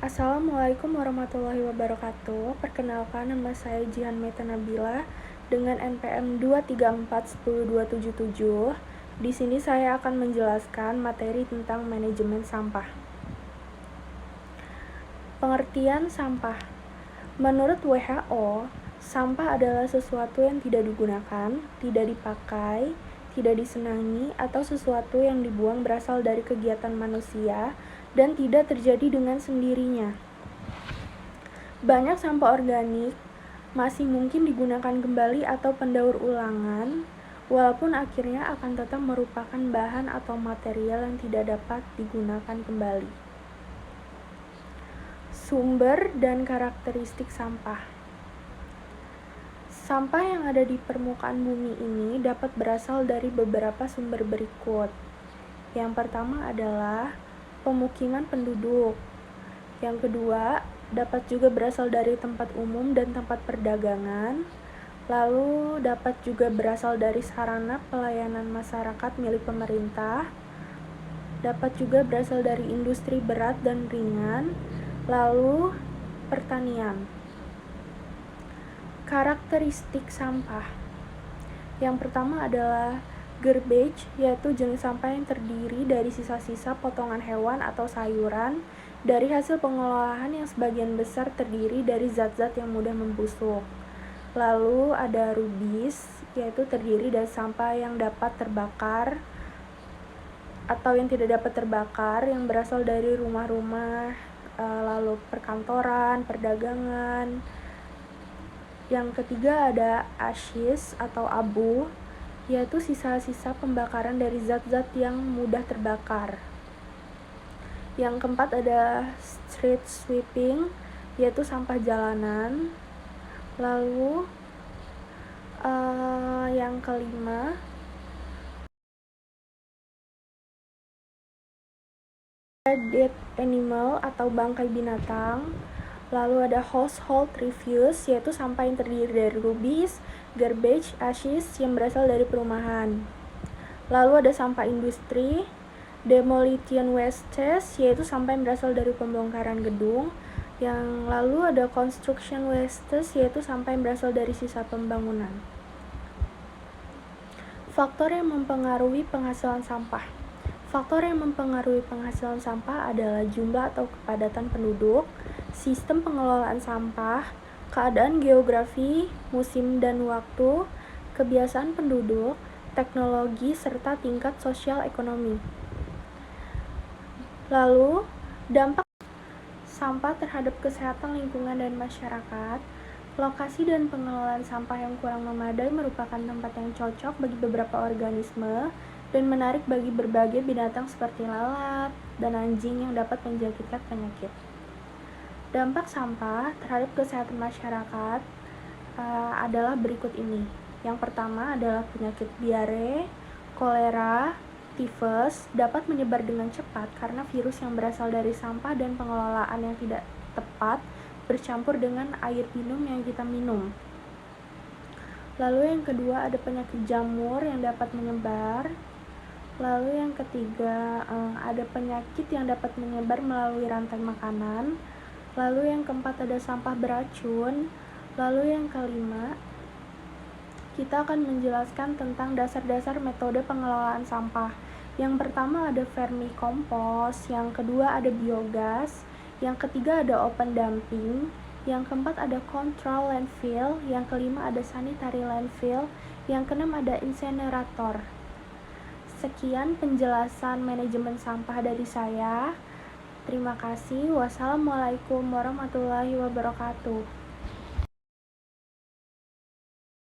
Assalamualaikum warahmatullahi wabarakatuh. Perkenalkan, nama saya Jihan Meta Nabila dengan NPM 234102777. Di sini saya akan menjelaskan materi tentang manajemen sampah. Pengertian sampah. Menurut WHO, sampah adalah sesuatu yang tidak digunakan, tidak dipakai, tidak disenangi, atau sesuatu yang dibuang berasal dari kegiatan manusia dan tidak terjadi dengan sendirinya. Banyak sampah organik masih mungkin digunakan kembali atau pendaur ulangan, walaupun akhirnya akan tetap merupakan bahan atau material yang tidak dapat digunakan kembali. Sumber dan karakteristik sampah. Sampah yang ada di permukaan bumi ini dapat berasal dari beberapa sumber berikut. Yang pertama adalah pemukiman penduduk. Yang kedua, dapat juga berasal dari tempat umum dan tempat perdagangan. Lalu dapat juga berasal dari sarana pelayanan masyarakat milik pemerintah. Dapat juga berasal dari industri berat dan ringan. Lalu pertanian. Karakteristik sampah. Yang pertama adalah garbage, yaitu jenis sampah yang terdiri dari sisa-sisa potongan hewan atau sayuran dari hasil pengolahan yang sebagian besar terdiri dari zat-zat yang mudah membusuk. Lalu ada rubbish, yaitu terdiri dari sampah yang dapat terbakar atau yang tidak dapat terbakar, yang berasal dari rumah-rumah, lalu perkantoran, perdagangan. Yang ketiga ada ashes atau abu, yaitu sisa-sisa pembakaran dari zat-zat yang mudah terbakar. Yang keempat ada street sweeping, yaitu sampah jalanan. Lalu yang kelima dead animal atau bangkai binatang. Lalu ada household refuse, yaitu sampah yang terdiri dari rubbish, garbage, ashes yang berasal dari perumahan. Lalu ada sampah industri, demolition wastes, yaitu sampah yang berasal dari pembongkaran gedung. Yang lalu ada construction wastes, yaitu sampah yang berasal dari sisa pembangunan. Faktor yang mempengaruhi penghasilan sampah. Faktor yang mempengaruhi penghasilan sampah adalah jumlah atau kepadatan penduduk, sistem pengelolaan sampah, keadaan geografi, musim dan waktu, kebiasaan penduduk, teknologi, serta tingkat sosial ekonomi. Lalu, dampak sampah terhadap kesehatan lingkungan dan masyarakat. Lokasi dan pengelolaan sampah yang kurang memadai merupakan tempat yang cocok bagi beberapa organisme dan menarik bagi berbagai binatang seperti lalat dan anjing yang dapat menjangkitkan penyakit. Dampak sampah terhadap kesehatan masyarakat adalah berikut ini. Yang pertama adalah penyakit diare, kolera, tifus dapat menyebar dengan cepat karena virus yang berasal dari sampah dan pengelolaan yang tidak tepat bercampur dengan air minum yang kita minum. Lalu yang kedua ada penyakit jamur yang dapat menyebar. Lalu yang ketiga ada penyakit yang dapat menyebar melalui rantai makanan. Lalu yang keempat ada sampah beracun. Lalu yang kelima kita akan menjelaskan tentang dasar-dasar metode pengelolaan sampah. Yang pertama ada vermicompost, yang kedua ada biogas, yang ketiga ada open dumping, yang keempat ada control landfill, yang kelima ada sanitary landfill, yang keenam ada incinerator. Sekian penjelasan manajemen sampah dari saya. Terima kasih. Wassalamualaikum warahmatullahi wabarakatuh.